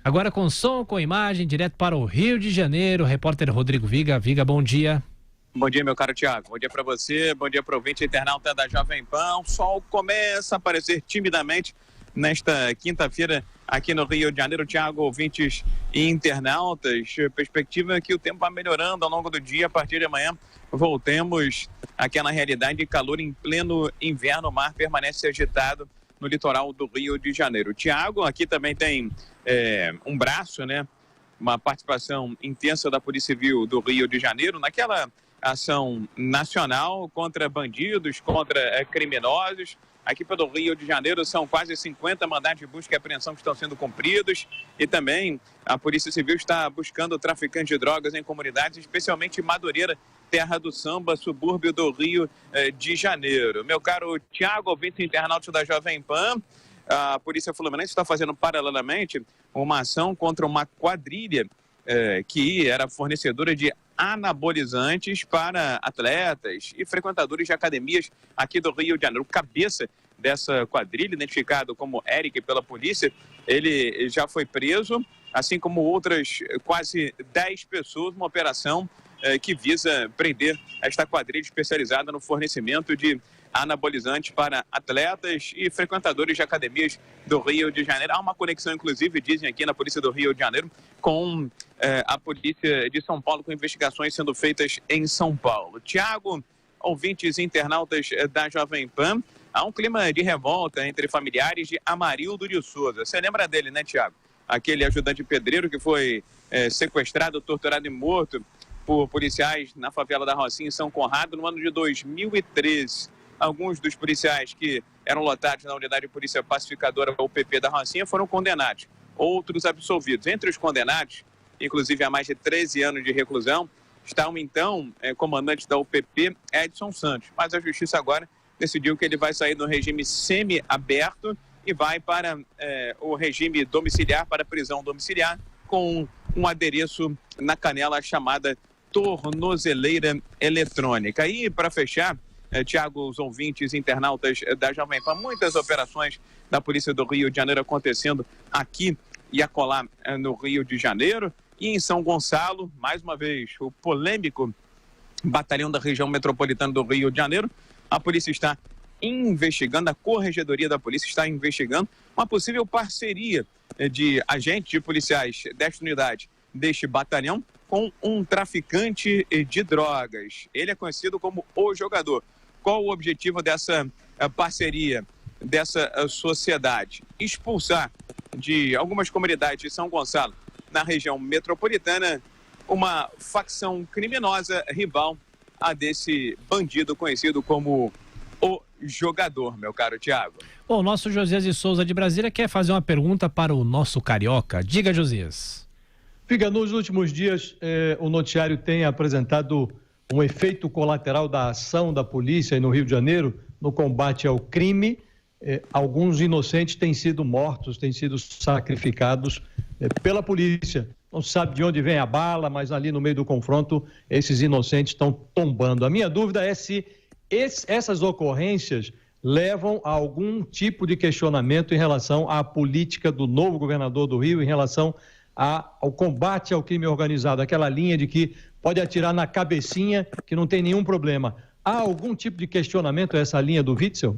Agora com som, com imagem, direto para o Rio de Janeiro, repórter Rodrigo Viga. Viga, bom dia. Bom dia, meu caro Thiago. Bom dia para você, bom dia para o ouvinte internauta da Jovem Pan. O sol começa a aparecer timidamente nesta quinta-feira aqui no Rio de Janeiro. Thiago, ouvintes e internautas, perspectiva é que o tempo vai melhorando ao longo do dia. A partir de amanhã voltemos àquela realidade de calor em pleno inverno. O mar permanece agitado no litoral do Rio de Janeiro. Thiago, aqui também tem um braço, né? Uma participação intensa da Polícia Civil do Rio de Janeiro naquela ação nacional contra bandidos, contra criminosos. Aqui pelo Rio de Janeiro são quase 50 mandados de busca e apreensão que estão sendo cumpridos, e também a Polícia Civil está buscando traficantes de drogas em comunidades, especialmente Madureira, terra do samba, subúrbio do Rio de Janeiro. Meu caro Thiago, ouvinte internauta da Jovem Pan, a Polícia Fluminense está fazendo paralelamente uma ação contra uma quadrilha que era fornecedora de anabolizantes para atletas e frequentadores de academias aqui do Rio de Janeiro. O cabeça dessa quadrilha, identificado como Eric pela polícia, ele já foi preso, assim como outras quase 10 pessoas, uma operação que visa prender esta quadrilha especializada no fornecimento de anabolizantes para atletas e frequentadores de academias do Rio de Janeiro. Há uma conexão, inclusive, dizem aqui na Polícia do Rio de Janeiro, com a Polícia de São Paulo, com investigações sendo feitas em São Paulo. Thiago, ouvintes e internautas da Jovem Pan, há um clima de revolta entre familiares de Amarildo de Souza. Você lembra dele, né, Thiago? Aquele ajudante pedreiro que foi sequestrado, torturado e morto por policiais na favela da Rocinha, em São Conrado, no ano de 2013. Alguns dos policiais que eram lotados na Unidade de Polícia Pacificadora, UPP da Rocinha, foram condenados. Outros absolvidos. Entre os condenados, inclusive há mais de 13 anos de reclusão, está o então comandante da UPP, Edson Santos. Mas a Justiça agora decidiu que ele vai sair do regime semi-aberto e vai para o regime domiciliar, para a prisão domiciliar, com um adereço na canela chamada tornozeleira eletrônica. E, para fechar, Thiago, os ouvintes internautas da Jovem Pan, muitas operações da Polícia do Rio de Janeiro acontecendo aqui e acolá no Rio de Janeiro. E em São Gonçalo, mais uma vez, o polêmico batalhão da região metropolitana do Rio de Janeiro. A polícia está investigando, a Corregedoria da Polícia está investigando uma possível parceria de agentes de policiais desta unidade, deste batalhão, com um traficante de drogas. Ele é conhecido como O Jogador. Qual o objetivo dessa parceria, dessa sociedade? Expulsar de algumas comunidades de São Gonçalo, na região metropolitana, uma facção criminosa rival a desse bandido conhecido como O Jogador, meu caro Thiago. Bom, o nosso Josias de Souza de Brasília quer fazer uma pergunta para o nosso carioca. Diga, Josias. Fica, nos últimos dias, o noticiário tem apresentado um efeito colateral da ação da polícia no Rio de Janeiro no combate ao crime. Alguns inocentes têm sido mortos, têm sido sacrificados pela polícia. Não se sabe de onde vem a bala, mas ali no meio do confronto, esses inocentes estão tombando. A minha dúvida é se essas ocorrências levam a algum tipo de questionamento em relação à política do novo governador do Rio, em relação ao combate ao crime organizado, aquela linha de que pode atirar na cabecinha, que não tem nenhum problema. Há algum tipo de questionamento a essa linha do Witzel?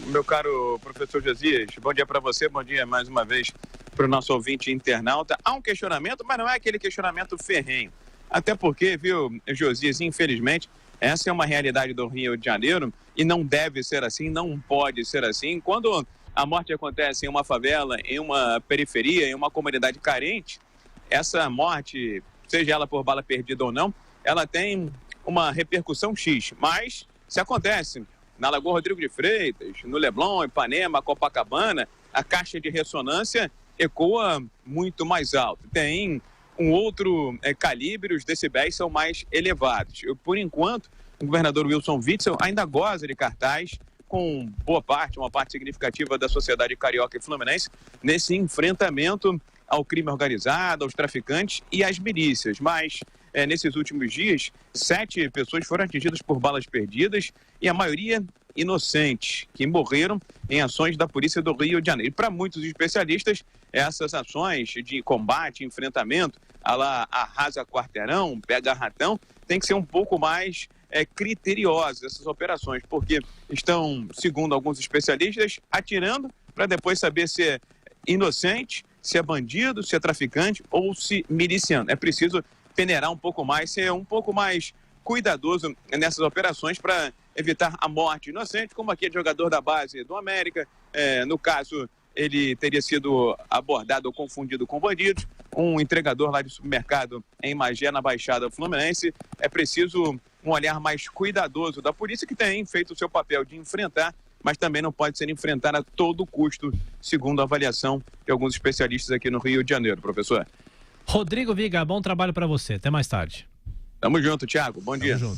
Meu caro professor Josias, bom dia para você, bom dia mais uma vez para o nosso ouvinte internauta. Há um questionamento, mas não é aquele questionamento ferrenho. Até porque, viu, Josias, infelizmente, essa é uma realidade do Rio de Janeiro e não deve ser assim, não pode ser assim. Quando a morte acontece em uma favela, em uma periferia, em uma comunidade carente, essa morte, seja ela por bala perdida ou não, ela tem uma repercussão X. Mas, se acontece na Lagoa Rodrigo de Freitas, no Leblon, Ipanema, Copacabana, a caixa de ressonância ecoa muito mais alto. Tem um outro calibre, os decibéis são mais elevados. Por enquanto, o governador Wilson Witzel ainda goza de cartaz com boa parte, uma parte significativa da sociedade carioca e fluminense, nesse enfrentamento ao crime organizado, aos traficantes e às milícias. Mas nesses últimos dias, 7 pessoas foram atingidas por balas perdidas e a maioria inocentes, que morreram em ações da Polícia do Rio de Janeiro. Para muitos especialistas, essas ações de combate, enfrentamento, a lá arrasa quarteirão, pega ratão, tem que ser um pouco mais criteriosas essas operações, porque estão, segundo alguns especialistas, atirando para depois saber se é inocente, se é bandido, se é traficante ou se miliciano. É preciso peneirar um pouco mais, ser um pouco mais cuidadoso nessas operações para evitar a morte inocente, como aquele jogador da base do América. No caso, ele teria sido abordado ou confundido com bandidos. Um entregador lá de supermercado em Magé, na Baixada Fluminense. É preciso um olhar mais cuidadoso da polícia, que tem feito o seu papel de enfrentar, mas também não pode ser enfrentada a todo custo, segundo a avaliação de alguns especialistas aqui no Rio de Janeiro, professor. Rodrigo Viga, bom trabalho para você. Até mais tarde. Tamo junto, Thiago. Bom dia. Tamo junto.